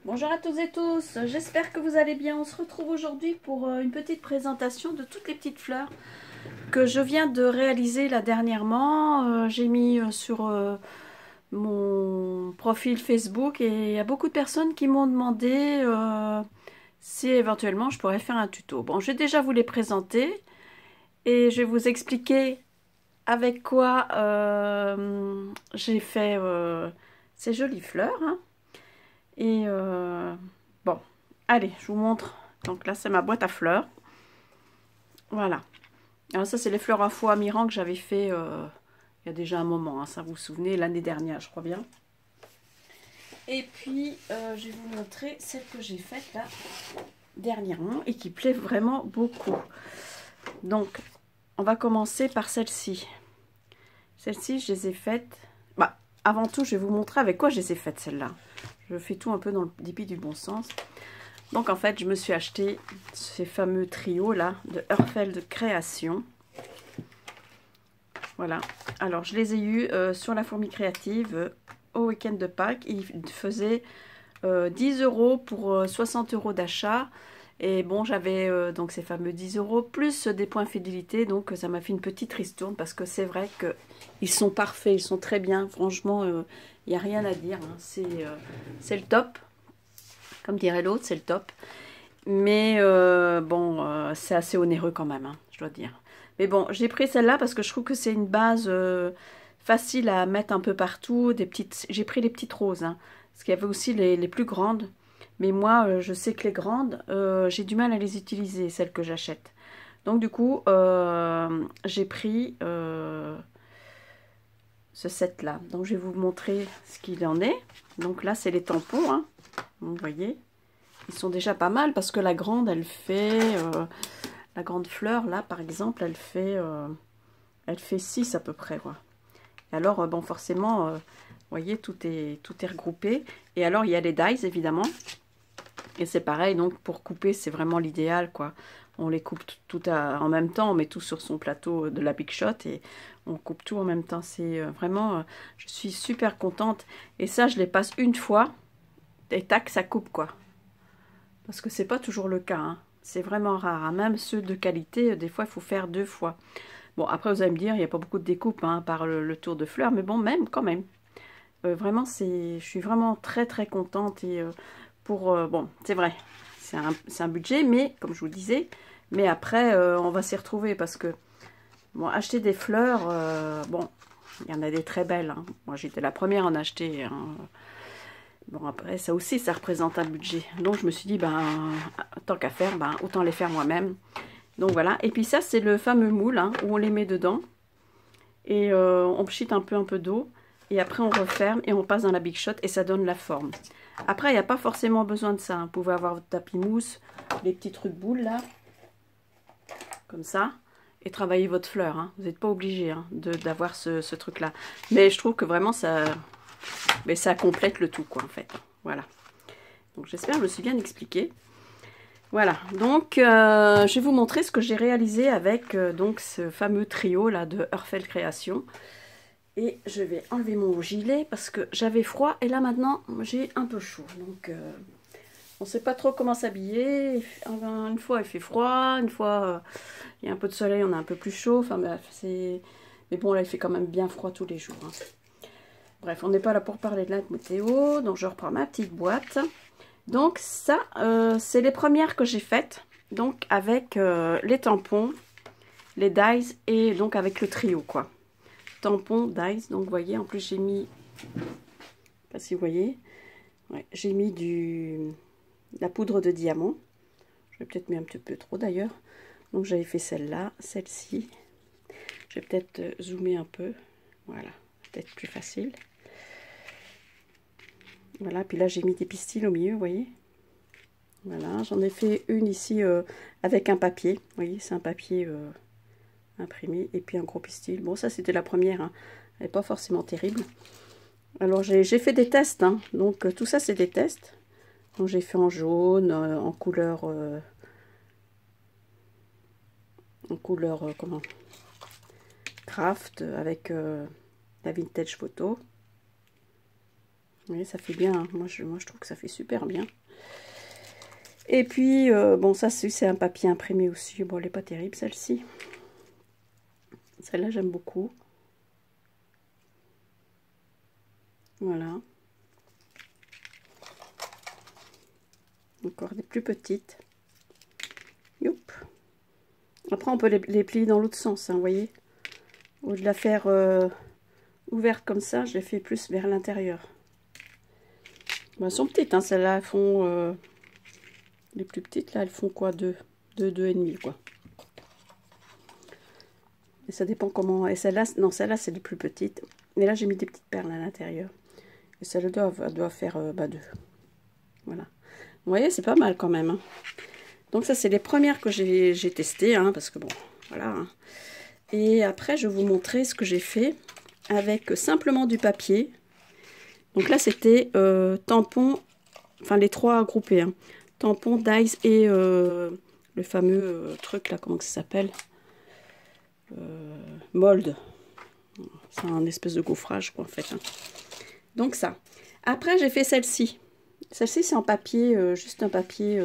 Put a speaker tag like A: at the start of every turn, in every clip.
A: Bonjour à toutes et tous, j'espère que vous allez bien. On se retrouve aujourd'hui pour une petite présentation de toutes les petites fleurs que je viens de réaliser là dernièrement. J'ai mis sur mon profil Facebook et il y a beaucoup de personnes qui m'ont demandé si éventuellement je pourrais faire un tuto. Bon, je vais déjà vous les présenter et je vais vous expliquer avec quoi j'ai fait ces jolies fleurs, hein. Et bon, allez, je vous montre. Donc là, c'est ma boîte à fleurs. Voilà. Alors ça, c'est les fleurs à foie mirant que j'avais fait il y a déjà un moment. Hein, ça vous vous souvenez, l'année dernière, je crois bien. Et puis, je vais vous montrer celle que j'ai faite là, dernièrement, et qui plaît vraiment beaucoup. Donc, on va commencer par celle-ci. Celle-ci, je les ai faites... Bah, avant tout, je vais vous montrer avec quoi je les ai faites, celles-là. Je fais tout un peu dans le dépit du bon sens. Donc en fait, je me suis acheté ces fameux trios là de Heurfeld Création. Voilà. Alors je les ai eus sur la fourmi créative au week-end de Pâques. Ils faisaient 10 € pour 60 € d'achat. Et bon, j'avais donc ces fameux 10 € plus des points fidélité. Donc ça m'a fait une petite ristourne parce que c'est vrai qu'ils sont parfaits, ils sont très bien. Franchement, il n'y a rien à dire. Hein. C'est le top. Comme dirait l'autre, c'est le top. Mais bon, c'est assez onéreux quand même, hein, je dois dire. Mais bon, j'ai pris celle-là parce que je trouve que c'est une base facile à mettre un peu partout. J'ai pris les petites roses, hein, parce qu'il y avait aussi les plus grandes. Mais moi, je sais que les grandes, j'ai du mal à les utiliser, celles que j'achète. Donc du coup, j'ai pris ce set-là. Donc je vais vous montrer ce qu'il en est. Donc là, c'est les tampons, hein, vous voyez. Ils sont déjà pas mal parce que la grande, elle fait... la grande fleur, là, par exemple, elle fait 6 à peu près, quoi. Et alors, bon, forcément, vous voyez, tout est regroupé. Et alors, il y a les dies, évidemment. Et c'est pareil, donc, pour couper, c'est vraiment l'idéal, quoi. On les coupe en même temps, on met tout sur son plateau de la Big Shot et on coupe tout en même temps. C'est vraiment... je suis super contente. Et ça, je les passe une fois et tac, ça coupe, quoi. Parce que c'est pas toujours le cas, hein. C'est vraiment rare, hein. Même ceux de qualité, des fois il faut faire 2 fois. Bon, après vous allez me dire, il n'y a pas beaucoup de découpe, hein, par le tour de fleurs, mais bon, même quand même. Vraiment, je suis vraiment très très contente. Et bon, c'est vrai, c'est un budget, mais comme je vous le disais, mais après on va s'y retrouver parce que, bon, acheter des fleurs, bon, il y en a des très belles, hein. Moi j'étais la première à en acheter, hein. Bon, après, ça aussi, ça représente un budget. Donc, je me suis dit, ben, tant qu'à faire, ben, autant les faire moi-même. Donc, voilà. Et puis ça, c'est le fameux moule, hein, où on les met dedans. Et on pchite un peu d'eau. Et après, on referme et on passe dans la Big Shot et ça donne la forme. Après, il n'y a pas forcément besoin de ça, hein. Vous pouvez avoir votre tapis mousse, les petits trucs boules, là. Comme ça. Et travailler votre fleur, hein. Vous n'êtes pas obligé, hein, d'avoir ce truc-là. Mais je trouve que vraiment, mais ça complète le tout, quoi, en fait. Voilà. Donc, j'espère que je me suis bien expliqué. Voilà. Donc, je vais vous montrer ce que j'ai réalisé avec donc ce fameux trio là de Heurfeld Création. Et je vais enlever mon gilet parce que j'avais froid et là maintenant j'ai un peu chaud. Donc, on ne sait pas trop comment s'habiller. Une fois il fait froid, une fois il y a un peu de soleil, on a un peu plus chaud. Enfin bref, c'est... Mais bon, là il fait quand même bien froid tous les jours, hein. Bref, on n'est pas là pour parler de la météo, donc je reprends ma petite boîte. Donc ça, c'est les premières que j'ai faites, donc avec les tampons, les dies et donc avec le trio, quoi. Tampons, dies, donc vous voyez, en plus j'ai mis, je sais pas si vous voyez, ouais, j'ai mis de la poudre de diamant. J'ai peut-être mis un petit peu trop d'ailleurs. Donc j'avais fait celle-là, celle-ci. Je vais peut-être zoomer un peu, voilà, peut-être plus facile. Voilà, puis là j'ai mis des pistils au milieu, vous voyez. Voilà, j'en ai fait une ici avec un papier. Vous voyez, c'est un papier imprimé. Et puis un gros pistil. Bon, ça c'était la première, hein. Elle n'est pas forcément terrible. Alors j'ai fait des tests, hein. Donc tout ça c'est des tests. Donc j'ai fait en jaune, en couleur... comment, craft, avec la vintage photo. Oui, ça fait bien. Hein. Moi, je trouve que ça fait super bien. Et puis, bon, ça, c'est un papier imprimé aussi. Bon, elle n'est pas terrible, celle-ci. Celle-là, j'aime beaucoup. Voilà. Encore des plus petites. Youp. Après, on peut les plier dans l'autre sens, hein, vous voyez. Au lieu de la faire ouverte comme ça, je les fais plus vers l'intérieur. Bon, elles sont petites, hein, celles-là, elles font... les plus petites, là, elles font quoi? 2, 2,5, quoi. Et ça dépend comment... Et celle-là, non, celle-là, c'est les plus petites. Et là, j'ai mis des petites perles à l'intérieur. Et celle-là doit faire 2. Voilà. Vous voyez, c'est pas mal quand même. Hein. Donc ça, c'est les premières que j'ai testées, hein, parce que bon, voilà. Hein. Et après, je vais vous montrer ce que j'ai fait avec simplement du papier. Donc là, c'était tampon, enfin les 3 groupés. Hein. Tampon, dies et le fameux truc là, comment ça s'appelle? Mold. C'est un espèce de gaufrage, quoi, en fait. Hein. Donc ça. Après, j'ai fait celle-ci. Celle-ci, c'est en papier, juste un papier...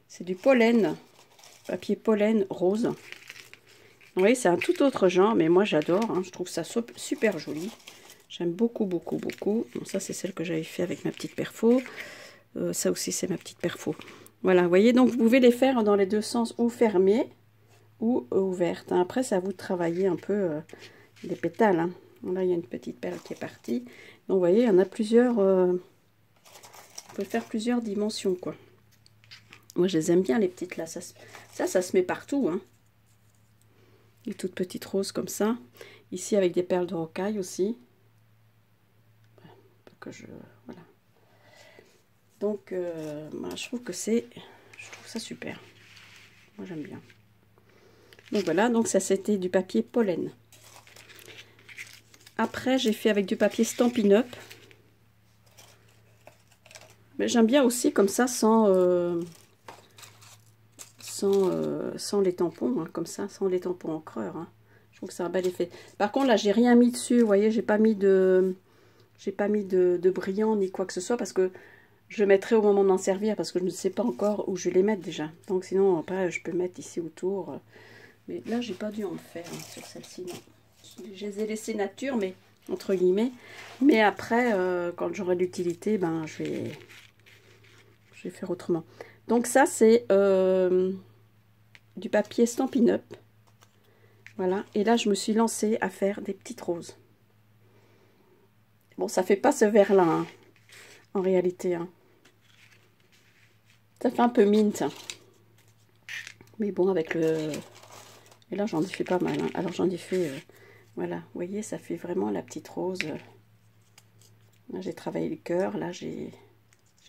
A: c'est du pollen. Papier pollen rose. Oui, c'est un tout autre genre, mais moi, j'adore. Hein, je trouve ça super joli. J'aime beaucoup, beaucoup, beaucoup. Bon, ça, c'est celle que j'avais fait avec ma petite perfo. Ça aussi, c'est ma petite perfo. Voilà, vous voyez, donc vous pouvez les faire dans les deux sens, ou fermées, ou ouvertes. Hein. Après, c'est à vous de travailler un peu les pétales. Hein. Là, il y a une petite perle qui est partie. Donc, vous voyez, il y en a plusieurs... on peut faire plusieurs dimensions, quoi. Moi, je les aime bien, les petites, là. Ça se met partout, hein. Les toutes petites roses comme ça. Ici, avec des perles de rocaille aussi. Voilà. Donc, moi, je trouve ça super. Moi, j'aime bien. Donc, voilà. Donc, ça, c'était du papier pollen. Après, j'ai fait avec du papier Stampin' Up. Mais j'aime bien aussi comme ça, sans les tampons, hein, comme ça, sans les tampons encreurs. Hein. Je trouve que c'est un bel effet. Par contre, là, j'ai rien mis dessus. Vous voyez, j'ai pas mis de brillant ni quoi que ce soit parce que je mettrai au moment d'en servir parce que je ne sais pas encore où je vais les mettre déjà. Donc sinon, après, je peux mettre ici autour. Mais là, j'ai pas dû en faire hein, sur celle-ci. Je les ai laissées nature, mais entre guillemets. Mais après, quand j'aurai l'utilité, ben, je vais faire autrement. Donc ça, c'est du papier Stampin' Up. Voilà. Et là, je me suis lancée à faire des petites roses. Bon, ça fait pas ce vert-là, hein, en réalité. Hein. Ça fait un peu mint. Mais bon, avec le... Et là, j'en ai fait pas mal. Hein. Alors, j'en ai fait... voilà, vous voyez, ça fait vraiment la petite rose. Là, j'ai travaillé le cœur. Là, j'ai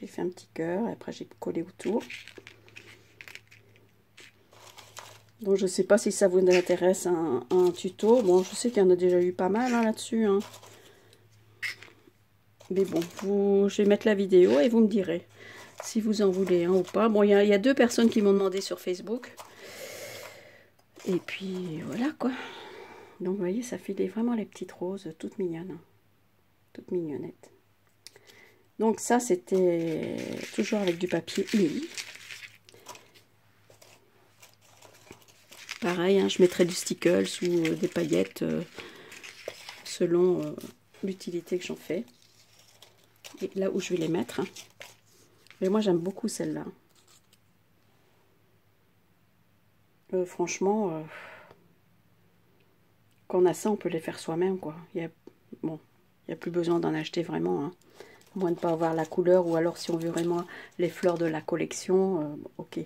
A: fait un petit cœur. Et après, j'ai collé autour. Donc, je sais pas si ça vous intéresse un tuto. Bon, je sais qu'il y en a déjà eu pas mal hein, là-dessus. Hein. Mais bon, je vais mettre la vidéo et vous me direz si vous en voulez hein, ou pas. Bon, il y a 2 personnes qui m'ont demandé sur Facebook. Et puis, voilà quoi. Donc, vous voyez, ça fait vraiment les petites roses toutes mignonnes. Hein. Toutes mignonnettes. Donc, ça, c'était toujours avec du papier uni. Pareil, hein, je mettrai du stickles ou des paillettes selon l'utilité que j'en fais. Et là où je vais les mettre. Hein. Mais moi, j'aime beaucoup celle-là. Franchement, quand on a ça, on peut les faire soi-même, quoi. Bon, il n'y a plus besoin d'en acheter vraiment. Hein. À moins de ne pas avoir la couleur, ou alors si on veut vraiment les fleurs de la collection, ok.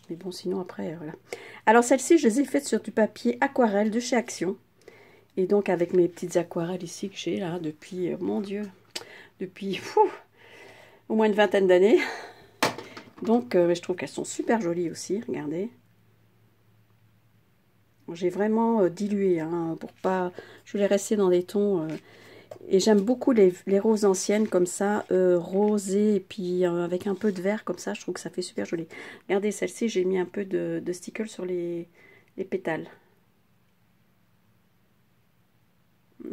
A: Mais bon, sinon après, voilà. Alors celles-ci, je les ai faites sur du papier aquarelle de chez Action. Et donc avec mes petites aquarelles ici que j'ai là depuis, mon Dieu, depuis au moins une vingtaine d'années. Donc je trouve qu'elles sont super jolies aussi, regardez. J'ai vraiment dilué hein, pour pas... Je voulais rester dans des tons... et j'aime beaucoup les roses anciennes comme ça, rosées et puis avec un peu de vert comme ça. Je trouve que ça fait super joli. Regardez celle-ci, j'ai mis un peu de stickle sur les pétales.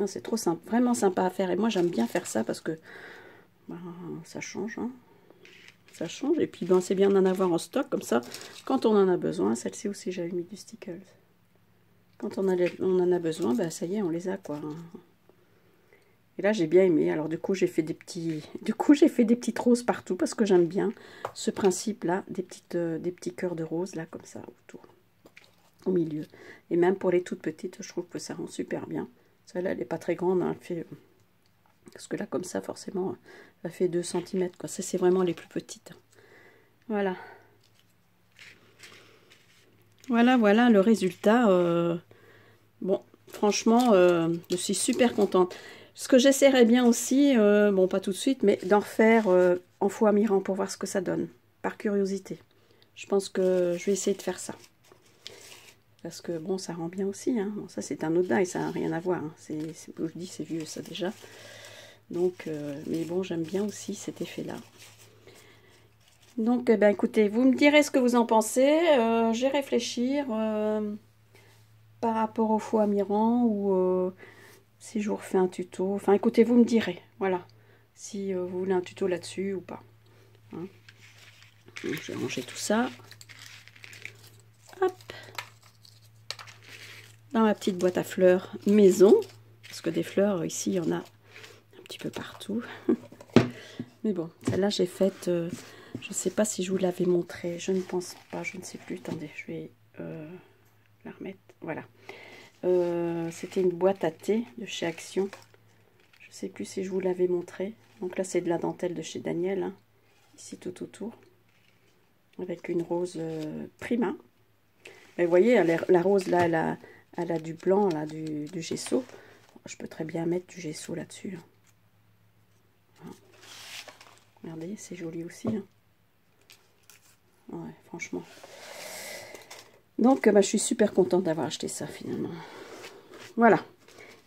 A: C'est trop simple, vraiment sympa à faire. Et moi j'aime bien faire ça parce que Ben, ça change, hein. Ça change. Et puis, ben, c'est bien d'en avoir en stock, comme ça, quand on en a besoin. Celle-ci aussi, j'avais mis du Stickles. Quand on en a besoin, ben, ça y est, on les a, quoi. Et là, j'ai bien aimé. Alors, du coup, j'ai fait des petites roses partout, parce que j'aime bien ce principe-là, des petits cœurs de roses, là, comme ça, autour, au milieu. Et même pour les toutes petites, je trouve que ça rend super bien. Celle-là, elle n'est pas très grande, hein, elle fait... Parce que là, comme ça, forcément, ça fait 2 cm, quoi. Ça, c'est vraiment les plus petites. Voilà. Voilà le résultat. Bon, franchement, je suis super contente. Ce que j'essaierai bien aussi, bon, pas tout de suite, mais d'en refaire en foie mirant pour voir ce que ça donne, par curiosité. Je pense que je vais essayer de faire ça. Parce que, bon, ça rend bien aussi. Hein. Bon, ça, c'est un autre die, ça n'a rien à voir. Hein. Je dis, c'est vieux, ça, déjà. Donc, mais bon, j'aime bien aussi cet effet-là. Donc, ben, écoutez, vous me direz ce que vous en pensez. Je vais réfléchir par rapport au foie mirant ou si je vous refais un tuto. Enfin, écoutez, vous me direz. Voilà. Si vous voulez un tuto là-dessus ou pas. Hein. Donc, je vais ranger tout ça. Hop. Dans ma petite boîte à fleurs maison. Parce que des fleurs, ici, il y en a un petit peu partout. Mais bon, celle-là, j'ai faite... je ne sais pas si je vous l'avais montré. Je ne pense pas. Je ne sais plus. Attendez, je vais la remettre. Voilà. C'était une boîte à thé de chez Action. Je ne sais plus si je vous l'avais montré. Donc là, c'est de la dentelle de chez Daniel. Hein, ici, tout autour. Avec une rose Prima. Mais vous voyez, la rose, là, elle a du blanc, là, du gesso. Je peux très bien mettre du gesso là-dessus. Hein. Regardez, c'est joli aussi. Hein. Ouais, franchement. Donc, bah, je suis super contente d'avoir acheté ça, finalement. Voilà.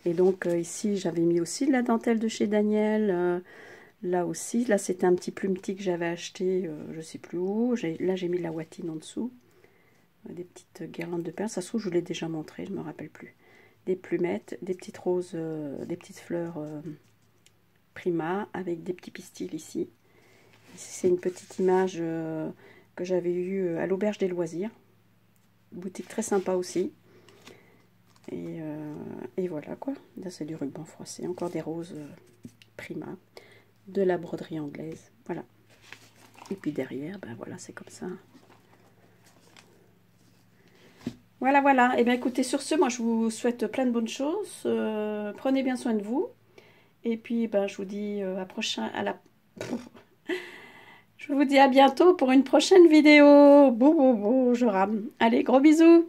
A: Et donc, ici, j'avais mis aussi de la dentelle de chez Daniel. Là aussi, là, c'était un petit plumetis que j'avais acheté, je ne sais plus où. Là, j'ai mis de la watine en dessous. Des petites guirlandes de perles. Ça se trouve, je vous l'ai déjà montré, je ne me rappelle plus. Des plumettes, des petites roses, des petites fleurs Prima, avec des petits pistils ici. Ici, c'est une petite image que j'avais eue à l'Auberge des Loisirs. Boutique très sympa aussi. Et voilà quoi. Là, c'est du ruban froissé. Encore des roses Prima. De la broderie anglaise. Voilà. Et puis derrière, ben voilà, c'est comme ça. Voilà. Et bien écoutez, sur ce, moi je vous souhaite plein de bonnes choses. Prenez bien soin de vous. Et puis ben, je vous dis je vous dis à bientôt pour une prochaine vidéo. Bouh, je rame. Allez, gros bisous.